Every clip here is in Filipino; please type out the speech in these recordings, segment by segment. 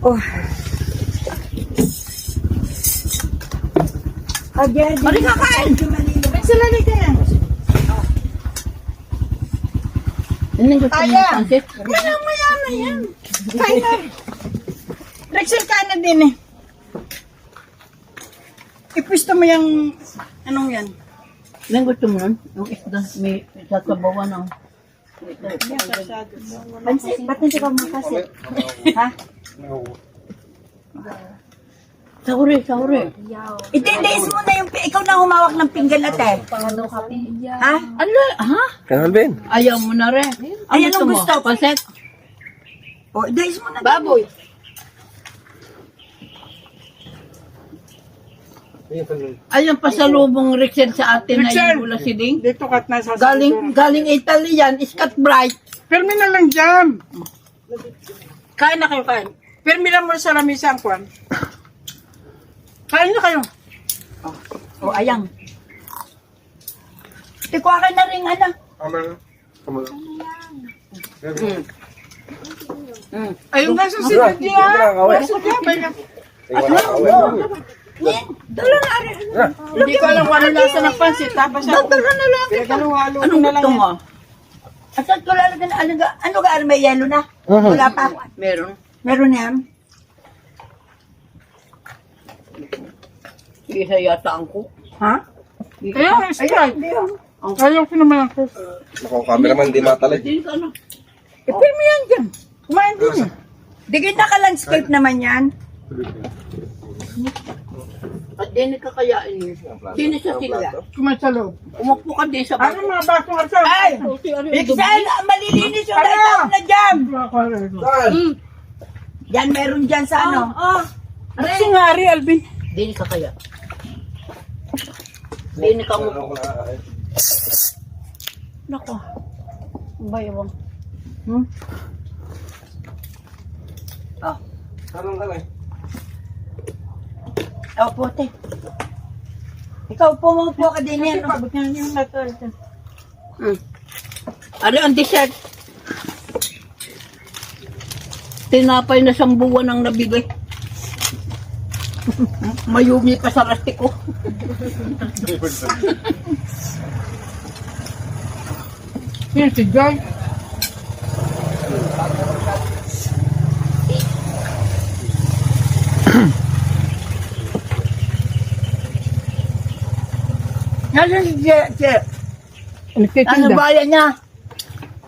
Oh. Again. Mali ka kain. Magsalali ka na. Anong gusto mo ng pansit? Walang mayama yan. Kain na. Rexel, kain na din eh. Ipwisto mo yung, anong yan? Anong gusto mo nun? Yung isda, may sasabawan ng... Pansit, ba't hindi ka makasit? Ha? Sahuri, sahuri. Itiis mo na yung, ikaw na humawak ng pinggan ate. Ha? Ano? Ha? Kang Alvin. Ayaw mo na rin. Ay, anong gusto? Pansit? O, itiis mo na. Baboy. Ayun pasalubong Rexel sa atin na Rexel! yung Bula Siding. Dito kat na sa Galing Italy yan, Scott Bright. Permi na lang dyan. Kain na kayo, kain. Permi lang mo sa lamisa ang kwan. Kain na kayo. O, ayang. Tikuha ka na rin, ano? Ayun nga sa sinad niya. Nasa niya, may Dala na rin. Hindi ko alam kung ano lasa ng pansit. Tapos ako. Dala na lang. Pinagalo-halo ko Anong na lang gusto yan. mo? Asan ko lalagyan, ano ga, may yelo na? Wala pa. Meron. Meron na yan. Isa yata ang cook. Ha? Kaya, Sprite. Hindi yun. Ayaw ko naman ako. Ako, cameraman, di matalik. Hindi ka na. Ipin mo yan dyan. Kumain din eh. Digit na ka landscape naman yan. At din ka kayain mo. Sino sa sila? Kumain sa loob. Umupo ka din sa Ano mga basong asaw? Ay! Excel, malilinis yung laytap na dyan. Yan, meron dyan sa ano. Kasi nga, Alvin. Dini ka kaya. Dini ka umupo. Nako. Ang bayawang. Oh. Sarang ka lang. Oh, puti. Ikaw pumupo ka din yan. Abot niya yung natal. Ano ang dessert? Tinapay na sambuwan ang nabigay. Mayumi pa sa rastiko. Yan si Joy. Nasaan si Je? Ano Nagtitinda. bayan niya?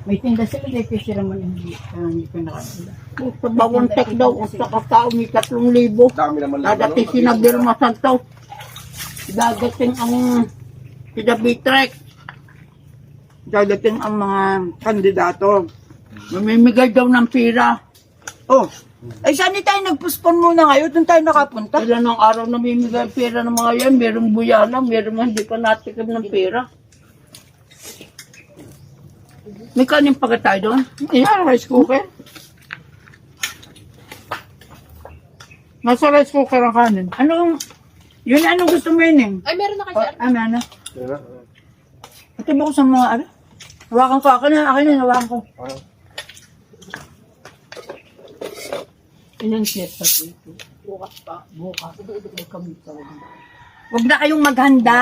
May tinda sila. Kasi naman hindi ko nakasila. Sa bawang tek daw, sa kakao may 3,000. Dami naman lang. Dadating si Nabirma Santos. Dadating ang si Dabitrek. Dadating ang mga kandidato. Mamimigay daw ng pira. Oh. Ay, saan tayo nagpuspon muna ngayon? Doon tayo nakapunta. Ilan ang araw namimigay pera ng mga yan. Merong buyana, merong hindi pa natikim ng pera. May kanin pa ka tayo doon? Yan, rice cooker. Nasa rice cooker ang kanin. Anong, yun anong gusto mo yun eh? Ay, meron na kayo, sir. Ano, ano? Ito ba ko sa mga ano? Hawakan ko, akin na, hawakan ko. Ilan siya sa dito? Bukas pa. Bukas. May kami sa Huwag na kayong maghanda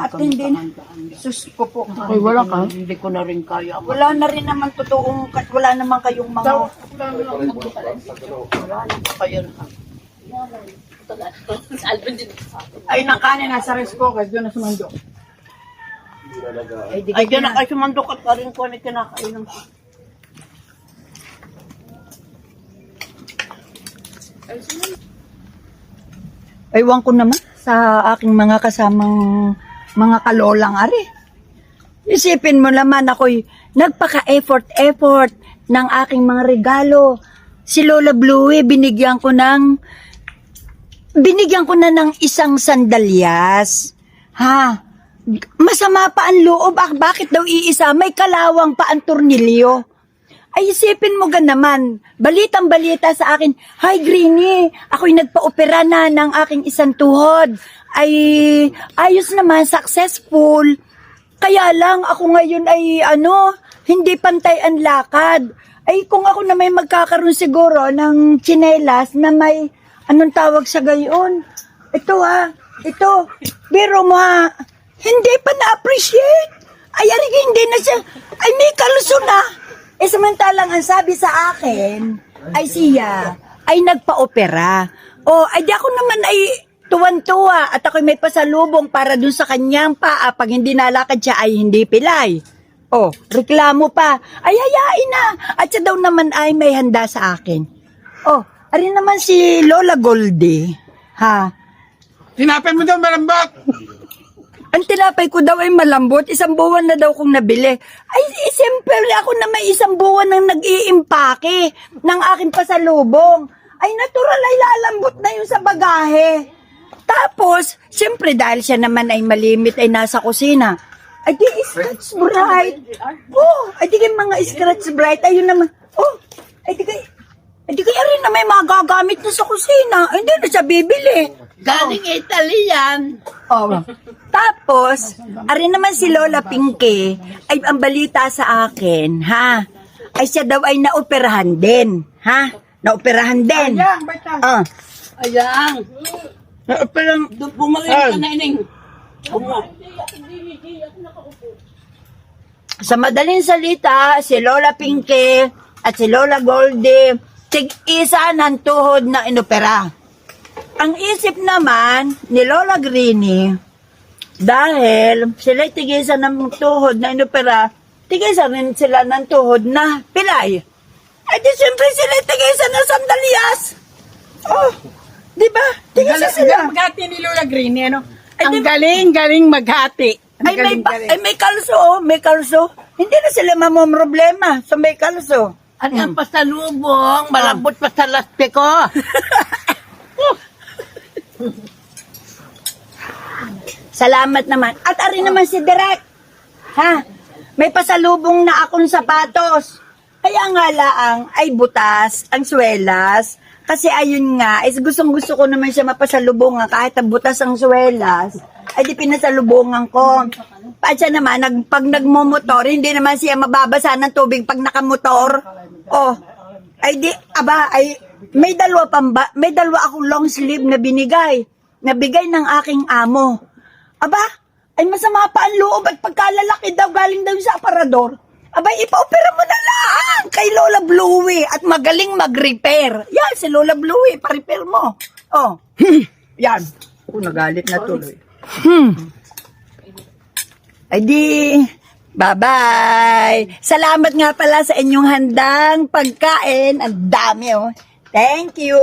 at hindi na. Sus ko po. Ay, wala ka? Hindi ko na rin kaya. Wala na rin naman totoong, wala naman kayong mga... Kaya na. Alvin din. Ay, ng kanin nasa rice cooker. Doon na sumandok. Ay, di Ay, dyan na kayo sumandok at pa rin ko na kinakainan ko. Ewan ko naman sa aking mga kasamang mga kalolang ari. Isipin mo naman ako'y nagpaka-effort ng aking mga regalo. Si Lola Bluey, binigyan ko na ng isang sandalyas. Ha? Masama pa ang loob. Bakit daw iisa? May kalawang pa ang tornilyo. Ay, isipin mo gan naman. Balitang-balita sa akin, "Hi, Greenie, ako'y nagpa-opera na ng aking isang tuhod. Ay, ayos naman, successful. Kaya lang, ako ngayon ay, hindi pantay ang lakad. Ay, kung ako na may magkakaroon siguro ng tsinelas na may, anong tawag sa gayon? Ito ito, biro mo hindi pa na-appreciate. Ay, hindi na siya, ay may kaluso na. Samantalang ang sabi sa akin, ay siya, ay nagpa-opera. Ay di ako naman ay tuwan-tuwa at ako'y may pasalubong para dun sa kanyang paa. Pag hindi nalakad siya ay hindi pilay. Reklamo pa. Ay, hayain na. At siya daw naman ay may handa sa akin. Ari naman si Lola Goldie. Tinapay mo daw malambot. Ang tinapay ko daw ay malambot. 1 buwan na daw kong nabili. Ay, simple ako na may 1 buwan nang nag-iimpake ng aking pasalubong. Ay, natural ay lalambot na yun sa bagahe. Tapos, siyempre dahil siya naman ay malimit ay nasa kusina. Ay, di scratch bright. Ay, di kayo mga scratch bright. Ayun naman. Ay, di kayo rin na may magagamit na sa kusina. Ay, hindi na siya bibili. Galing Italy yan. Tapos, ari naman si Lola Pinky, ay ang balita sa akin, ay siya daw ay naoperahan din, naoperahan din. Ayan, bata. Ayan. Pero bumalik ka na ining. Sa madaling salita, si Lola Pinky at si Lola Goldie, tig-isa ng tuhod na inopera. Ang isip naman ni Lola Greenie, dahil sila tig-isa ng tuhod na inopera, tig-isa rin sila ng tuhod na pilay. Di siyempre sila tig-isa ng sandalias. Di ba? Tig-isa sila. Maghati ni Lola Green, ano? Ay, Ang di- galing maghati. Ang galing. May kalso, may kalso. Hindi na sila mamomroblema sa may kalso. At ang pasalubong, malambot pa sa laspe ko. Salamat naman. At ari naman si Direk. May pasalubong na akong sapatos. Kaya nga laang ay butas ang swelas. Kasi ayun nga, gustong-gusto ko naman siya mapasalubungan kahit ang butas ang swelas. Ay di pinasalubungan ko. Pa siya naman, pag nagmumotor, hindi naman siya mababasa ng tubig pag nakamotor. Ay di, may dalawa akong long sleeve na binigay. Nabigay ng aking amo. Ay masama pa ang loob at pagkalalaki daw galing daw sa aparador. Ipa-opera mo na lang kay Lola Bluey at magaling mag-repair. Yan, si Lola Bluey, pa-repair mo. Yan. Nagalit na tuloy. Ay di, bye-bye. Salamat nga pala sa inyong handang pagkain. Ang dami, Thank you.